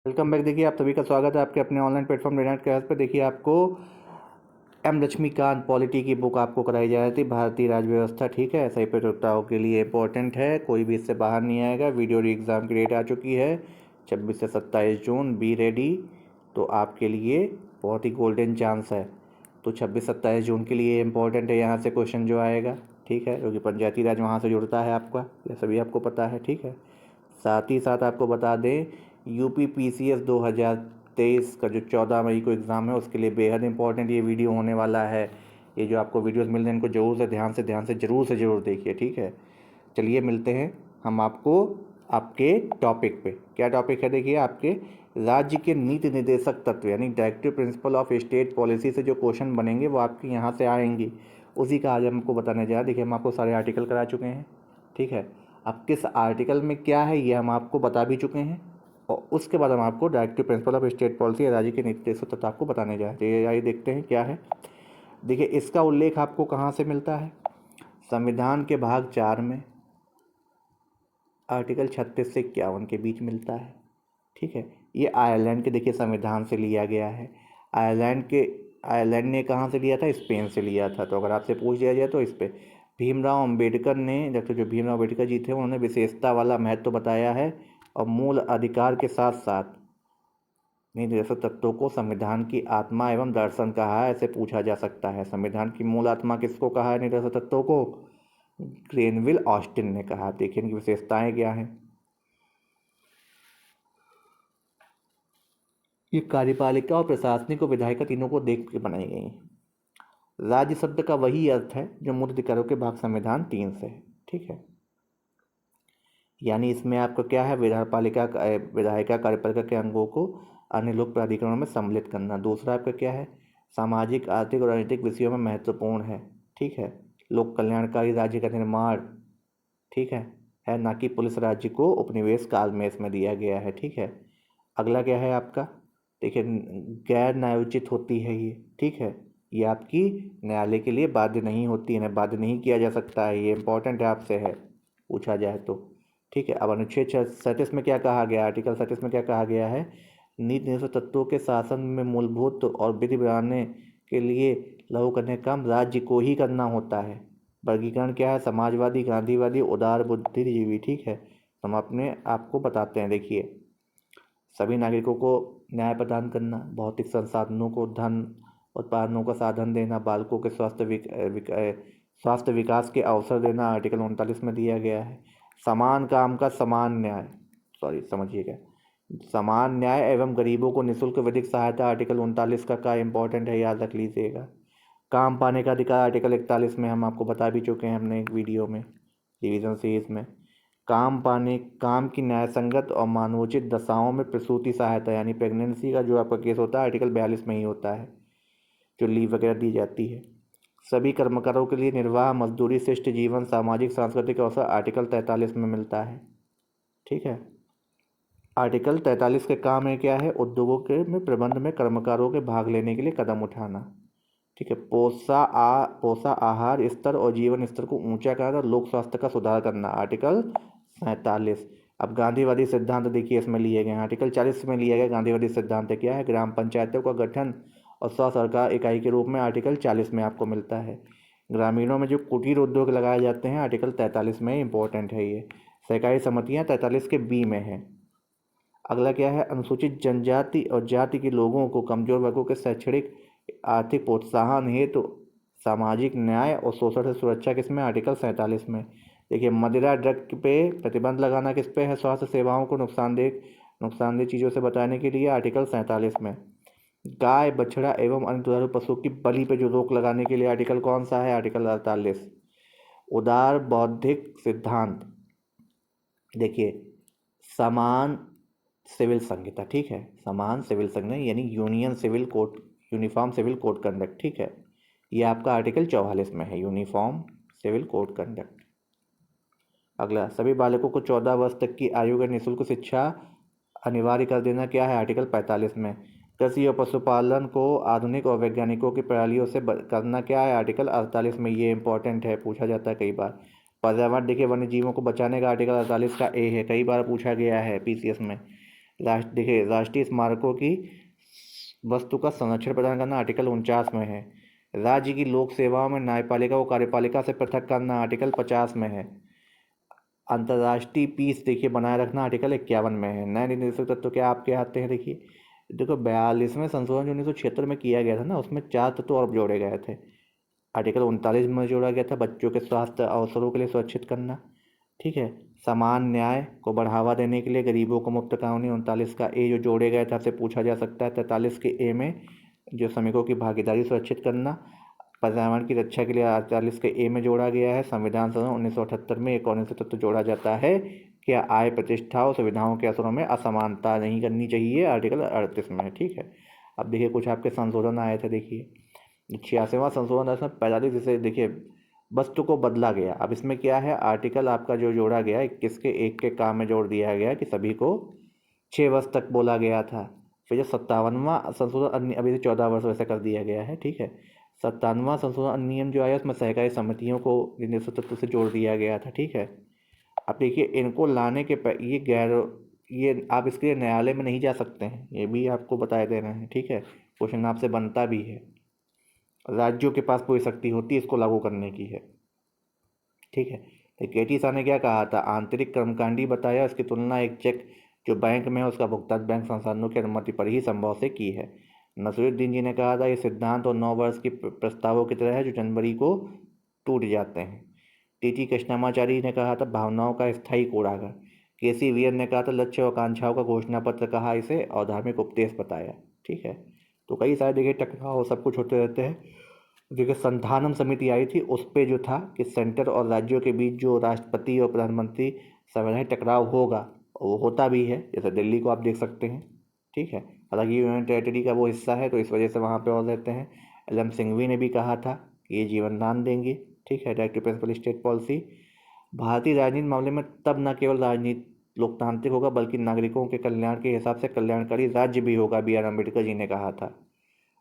Welcome back. देखिए आप सभी का स्वागत है आपके अपने ऑनलाइन प्लेटफॉर्म रेनाट क्लास पर। देखिए आपको एम लक्ष्मीकांत पॉलिटी की बुक आपको कराई जा रही थी, भारतीय राज्य व्यवस्था। ठीक है, सही प्रतियोगिताओं के लिए इंपॉर्टेंट है, कोई भी इससे बाहर नहीं आएगा। वीडियो एग्ज़ाम की डेट आ चुकी है 26 से 27 जून। बी रेडी, तो आपके लिए बहुत ही गोल्डन चांस है। तो 26-27 जून के लिए इंपॉर्टेंट है यहाँ से क्वेश्चन जो आएगा। ठीक है, क्योंकि पंचायती राज वहाँ से जुड़ता है आपका, यह सभी आपको पता है। ठीक है, साथ ही साथ आपको बता दें यूपी पीसीएस 2023 का जो 14 मई को एग्ज़ाम है उसके लिए बेहद इंपॉर्टेंट ये वीडियो होने वाला है। ये जो आपको वीडियोस मिल रहे हैं इनको ज़रूर से ध्यान से ज़रूर देखिए। ठीक है, चलिए मिलते हैं हम आपको आपके टॉपिक पे। क्या टॉपिक है? देखिए आपके राज्य के नीति निर्देशक तत्व यानी directive principle of state policy से जो क्वेश्चन बनेंगे वो आपके यहाँ से आएंगी, उसी का आज हमको बताने जा रहे हैं। देखिए हम आपको सारे आर्टिकल करा चुके हैं। ठीक है, अब किस आर्टिकल में क्या है ये हम आपको बता भी चुके हैं, और उसके बाद हम आपको directive principle of state policy राज्य के नीति निर्देशक तत्व आपको बताने जा रहे हैं। आइए देखते हैं क्या है। देखिए इसका उल्लेख आपको कहाँ से मिलता है? संविधान के भाग 4 में आर्टिकल 36 से 51 के बीच मिलता है। ठीक है, ये आयरलैंड के देखिए संविधान से लिया गया है। आयरलैंड ने कहाँ से लिया था? स्पेन से लिया था। तो अगर आपसे पूछ दिया जाए तो इस पर भीमराव अंबेडकर ने, डॉक्टर जो भीमराव अंबेडकर जी थे उन्होंने विशेषता वाला महत्व बताया है, और मूल अधिकार के साथ साथ निर्देशक तत्वों को संविधान की आत्मा एवं दर्शन कहा है। ऐसे पूछा जा सकता है, संविधान की मूल आत्मा किसको कहा है? निर्देशक तत्वों को ग्रेनविल ऑस्टिन ने कहा। देखिए इनकी विशेषताएं क्या हैं। ये कार्यपालिका और प्रशासनिक और विधायिका तीनों को देख के बनाई गई हैं। राज्य शब्द का वही अर्थ है जो मूल अधिकारों के भाग संविधान 3 से है। ठीक है, यानी इसमें आपका क्या है? विधायिका कार्यपालिका के अंगों को अन्य लोक प्राधिकरणों में सम्मिलित करना। दूसरा आपका क्या है? सामाजिक आर्थिक और राजनीतिक विषयों में महत्वपूर्ण है। ठीक है, लोक कल्याणकारी राज्य का निर्माण। ठीक है ना कि पुलिस राज्य को उपनिवेश काल में इसमें दिया गया है। ठीक है, अगला क्या है आपका? देखिए गैर न्यायोचित होती है ये। ठीक है, ये आपकी न्यायालय के लिए बाध्य नहीं होती, इन्हें बाध्य नहीं किया जा सकता है। ये इंपॉर्टेंट है, आपसे है पूछा जाए तो। ठीक है, अब अनुच्छेद 37 में क्या कहा गया? आर्टिकल 37 में क्या कहा गया है? नीति निर्देशक तत्वों के शासन में मूलभूत और विधि बनाने के लिए लागू करने का काम राज्य को ही करना होता है। वर्गीकरण क्या है? समाजवादी, गांधीवादी, उदार बुद्धिजीवी। ठीक है, तो हम अपने आपको बताते हैं। देखिए सभी नागरिकों को न्याय प्रदान करना, भौतिक संसाधनों को धन उत्पादनों का साधन देना, बालकों के स्वास्थ्य विकास के अवसर देना आर्टिकल 39 में दिया गया है। समान काम का समान न्याय, समझिएगा, समान न्याय एवं गरीबों को निःशुल्क विधिक सहायता आर्टिकल 39 का इंपॉर्टेंट है, याद रख लीजिएगा। काम पाने का अधिकार आर्टिकल 41 में हम आपको बता भी चुके हैं अपने एक वीडियो में, रिवीजन सीरीज में। काम की न्यायसंगत और मानवोचित दशाओं में प्रसूति सहायता यानी प्रेगनेंसी का जो आपका केस होता है आर्टिकल 42 में ही होता है, जो लीव वगैरह दी जाती है। सभी कर्मकारों के लिए निर्वाह, मजदूरी, शिष्ट जीवन, सामाजिक सांस्कृतिक अवसर आर्टिकल 43 में मिलता है। ठीक है, आर्टिकल 43 के काम है क्या है? उद्योगों के में प्रबंध में कर्मकारों के भाग लेने के लिए कदम उठाना। ठीक है, पोषा आहार स्तर और जीवन स्तर को ऊंचा करना, लोक स्वास्थ्य का सुधार करना आर्टिकल 47। अब गांधीवादी सिद्धांत देखिए इसमें लिए गए हैं, आर्टिकल 40 में लिया गया गांधीवादी सिद्धांत क्या है? ग्राम पंचायतों का गठन और स्व सरकार इकाई के रूप में आर्टिकल 40 में आपको मिलता है। ग्रामीणों में जो कुटीर उद्योग लगाए जाते हैं आर्टिकल 43 में इंपॉर्टेंट है ये। सहकारी समितियाँ 43 के बी में है। अगला क्या है? अनुसूचित जनजाति और जाति के लोगों को, कमजोर वर्गों के शैक्षणिक आर्थिक प्रोत्साहन हेतु सामाजिक न्याय और शोषण से सुरक्षा किसमें? आर्टिकल 47 में। देखिए मदिरा ड्रग पे प्रतिबंध लगाना किस पे है? स्वास्थ्य सेवाओं को नुकसानदेह चीज़ों से बचाने के लिए आर्टिकल 47 में। गाय, बछड़ा एवं अन्य दुधारू पशुओं की बलि पे जो रोक लगाने के लिए आर्टिकल कौन सा है? आर्टिकल 48। उदार बौद्धिक सिद्धांत, देखिए समान सिविल संहिता। ठीक है, समान सिविल संहिता यानी यूनिफॉर्म सिविल कोड कंडक्ट। ठीक है, ये आपका आर्टिकल 44 में है, यूनिफॉर्म सिविल कोड कंडक्ट। अगला, सभी बालकों को 14 वर्ष तक की आयु का निःशुल्क शिक्षा अनिवार्य कर देना क्या है? आर्टिकल 45 में। कृषि और पशुपालन को आधुनिक और वैज्ञानिकों की प्रणालियों से करना क्या है? आर्टिकल 48 में। ये इंपॉर्टेंट है, पूछा जाता है कई बार। पर्यावरण देखिए वन्य जीवों को बचाने का आर्टिकल 48 का ए है, कई बार पूछा गया है पीसीएस में। देखिए राष्ट्रीय स्मारकों की वस्तु का संरक्षण प्रदान करना आर्टिकल 49 में है। राज्य की लोक सेवाओं में न्यायपालिका को कार्यपालिका से पृथक करना आर्टिकल 50 में है। अंतर्राष्ट्रीय पीस देखिए बनाए रखना आर्टिकल 51 में है। नए निदेशक तत्व क्या आपके आते हैं, देखिए देखो 42वें संशोधन जो 1976 में किया गया था ना, उसमें 4 तत्व और जोड़े गए थे। आर्टिकल 39 में जोड़ा गया था बच्चों के स्वास्थ्य अवसरों के लिए सुरक्षित करना, ठीक है। समान न्याय को बढ़ावा देने के लिए गरीबों को मुफ्त कानूनी 39 का ए जो जोड़े गए थे, आपसे पूछा जा सकता है। 43 के ए में जो श्रमिकों की भागीदारी सुरक्षित करना, पर्यावरण की रक्षा के लिए 48 के ए में जोड़ा गया है। संविधान संशोधन 1978 में एक और निश्चित तत्व जोड़ा जाता है कि आय, प्रतिष्ठा और सुविधाओं के अवसरों में असमानता नहीं करनी चाहिए, आर्टिकल 38 में है, ठीक है। अब देखिए कुछ आपके संशोधन आए थे, देखिए 86वां संशोधन इसमें 45 जिसे देखिए वस्तु को बदला गया। अब इसमें क्या है, आर्टिकल आपका जो जोड़ा गया 21 के 1 के काम में जोड़ दिया गया कि सभी को 6 वर्ष तक बोला गया था। फिर जो 57वां संशोधन अभी से 14 वर्ष वैसे कर दिया गया है, ठीक है। 57वां संशोधन अधिनियम जो आया उसमें सहकारी समितियों को निदेशक तत्व से जोड़ दिया गया था, ठीक है। अब देखिए इनको लाने के ये आप इसके लिए न्यायालय में नहीं जा सकते हैं, ये भी आपको बताए दे रहे हैं, ठीक है। क्वेश्चन आपसे बनता भी है। राज्यों के पास पूरी शक्ति होती है इसको लागू करने की है, ठीक है। तो केटी शाह ने क्या कहा था, आंतरिक कर्मकांडी बताया, इसकी तुलना एक चेक जो बैंक में है उसका भुगतान बैंक संसाधनों की अनुमति पर ही संभव से की है। नसीरुद्दीन जी ने कहा था ये सिद्धांत और 9 वर्ष के प्रस्तावों की तरह है जो जनवरी को टूट जाते हैं। टीटी कृष्णामाचारी ने कहा था भावनाओं का स्थायी कूड़ागर। केसी वीर ने कहा था लक्ष्य और आकांक्षाओं का घोषणा पत्र कहा इसे और धार्मिक उपदेश बताया, ठीक है। तो कई सारे देखिए टकराव सब कुछ होते रहते हैं। देखिए संधानम समिति आई थी, उस पर जो था कि सेंटर और राज्यों के बीच जो राष्ट्रपति और प्रधानमंत्री संवैधानिक टकराव होगा वो होता भी है, जैसे दिल्ली को आप देख सकते हैं, ठीक है। हालांकि यूनियन टेरिटरी का वो हिस्सा है तो इस वजह से वहाँ पे और रहते हैं। एल.एम. सिंघवी ने भी कहा था कि ये जीवन दान देंगे, ठीक है। डायरेक्टिव प्रिंसिपल स्टेट पॉलिसी भारतीय राजनीति मामले में तब न केवल राजनीति लोकतांत्रिक होगा बल्कि नागरिकों के कल्याण के हिसाब से कल्याणकारी राज्य भी होगा, B.R. अम्बेडकर जी ने कहा था,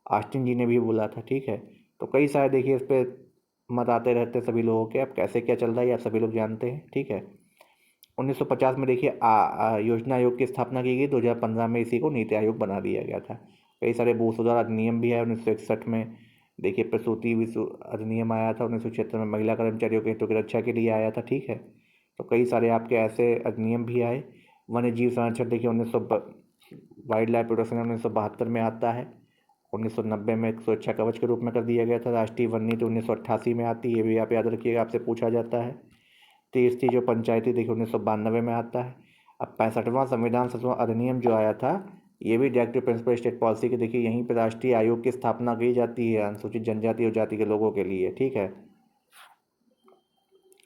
ऑस्टिन जी ने भी बोला था, ठीक है। तो कई सारे देखिए इस पर मत आते रहते हैं सभी लोगों के, अब कैसे क्या चल रहा है ये आप सभी लोग जानते हैं, ठीक है। 1950 में देखिए योजना आयोग की स्थापना की गई, 2015 में इसी को नीति आयोग बना दिया गया था। कई सारे भू सुधार अधिनियम भी है 1961 में, देखिए प्रसूति विश्व अधिनियम आया था 1976 में, महिला कर्मचारियों के हितों की रक्षा के लिए आया था, ठीक है। तो कई सारे आपके ऐसे अधिनियम भी आए। वन्य जीव संरक्षण देखिए वाइल्ड लाइफ प्रोटेक्शन 1972 में आता है। 1990 में एक सुरक्षा कवच के रूप में कर दिया गया था। राष्ट्रीय वन नीति 1988 में आती है, ये भी आप याद रखिएगा, आपसे पूछा जाता है। तीसरी जो पंचायती देखिए 1992 में आता है। अब 65वां संविधान संशोधन अधिनियम जो आया था ये भी डायरेक्टिव प्रिंसिपल स्टेट पॉलिसी के देखिए यहीं पर राष्ट्रीय आयोग की स्थापना की जाती है अनुसूचित जनजाति और जाति के लोगों के लिए, ठीक है।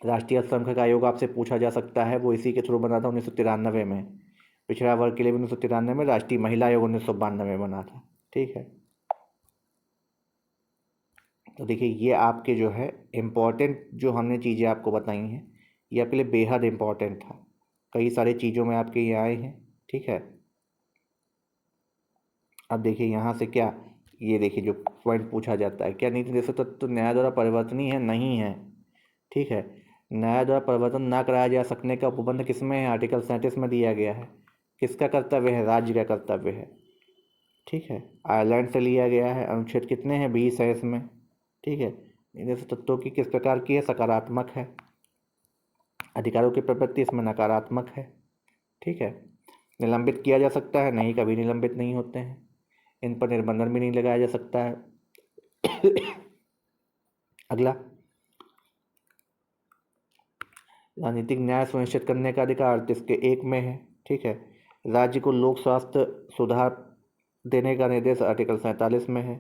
राष्ट्रीय अल्पसंख्यक आयोग आपसे पूछा जा सकता है, वो इसी के थ्रू बना था 1993 में। पिछड़ा वर्ग के लिए भी 1993 में। राष्ट्रीय महिला आयोग 1992 में बना था, ठीक है। तो देखिए ये आपके जो है इम्पोर्टेंट जो हमने चीज़ें आपको बताई हैं ये आपके लिए बेहद इम्पोर्टेंट था, कई सारी चीज़ों में आपके ये आए हैं, ठीक है। अब देखिए यहाँ से क्या, ये देखिए जो पॉइंट पूछा जाता है, क्या नीति निदेशक तत्व न्याय द्वारा परिवर्तनीय है, नहीं है, ठीक है। न्याय द्वारा परिवर्तन ना कराया जा सकने का उपबंध किसमें है, आर्टिकल 37 में दिया गया है। किसका कर्तव्य है, राज्य का कर्तव्य है, ठीक है। आयरलैंड से लिया गया है। अनुच्छेद कितने हैं, 20 है इसमें, ठीक है। निदेशक तत्वों की किस प्रकार की है, सकारात्मक है। अधिकारों की प्रवृत्ति इसमें नकारात्मक है, ठीक है। निलंबित किया जा सकता है, नहीं, कभी निलंबित नहीं होते हैं। इन पर निर्बंधन भी नहीं लगाया जा सकता है। अगला, राजनीतिक न्याय सुनिश्चित करने का अधिकार 38 के 1 में है, ठीक है। राज्य को लोक स्वास्थ्य सुधार देने का निर्देश आर्टिकल 47 में है,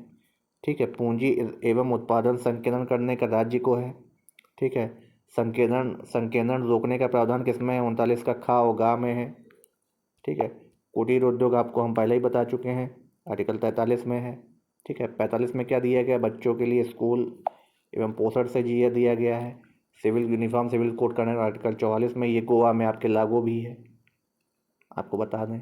ठीक है। पूंजी एवं उत्पादन संकेंद्रण करने का राज्य को है, ठीक है। संकेंद्रण रोकने का प्रावधान किसमें है, 39 का खा और गा में है, ठीक है। कुटीर उद्योग आपको हम पहले ही बता चुके हैं, आर्टिकल 43 में है, ठीक है। 45 में क्या दिया गया, बच्चों के लिए स्कूल एवं पोषण से जिया दिया गया है। सिविल यूनिफॉर्म सिविल कोड का आर्टिकल 44 में, ये गोवा में आपके लागू भी है, आपको बता दें।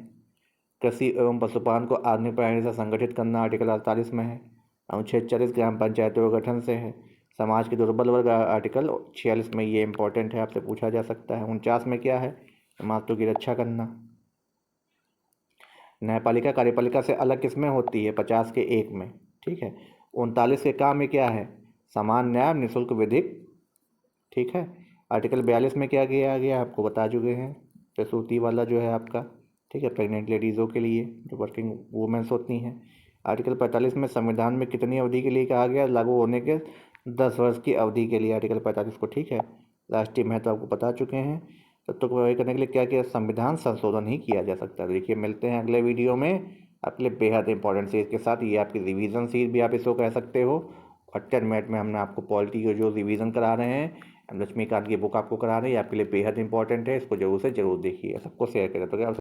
कृषि एवं पशुपालन को आधुनिक प्रणाली से संगठित करना आर्टिकल 48 में है। अनुच्छेद 40 ग्राम पंचायतों का गठन से है। समाज के दुर्बल वर्ग आर्टिकल 46 में, ये इंपॉर्टेंट है, आपसे पूछा जा सकता है। 49 में क्या है, मातृ की रक्षा करना। न्यायपालिका कार्यपालिका से अलग किसमें होती है? 50 के 1 में, ठीक है। 39 के काम में क्या है? समान न्याय निःशुल्क विधिक, ठीक है। आर्टिकल 42 में क्या किया गया आपको बता चुके हैं, प्रसूति वाला जो है आपका, ठीक है, प्रेग्नेंट लेडीज़ों के लिए जो वर्किंग वुमेंस होती हैं। आर्टिकल 45 में संविधान में कितनी अवधि के लिए कहा गया? लागू होने के 10 वर्ष की अवधि के लिए आर्टिकल 45 को, ठीक है। राष्ट्रीय महत्व आपको बता चुके हैं। तत्वों को प्रभावी करने के लिए क्या किया? संविधान संशोधन ही किया जा सकता है। देखिए मिलते हैं अगले वीडियो में, आपके लिए बेहद इंपॉर्टेंट सीरीज के साथ। ये आपकी रिवीजन सीरीज भी आप इसको कह सकते हो। और 10 मिनट में हमने आपको पॉलिटी को जो रिवीजन करा रहे हैं, लक्ष्मीकांत की बुक आपको करा रहे हैं, ये आपके लिए बेहद इंपॉर्टेंट है। इसको जरूर से जरूर देखिए, सबको शेयर करें। तो क्या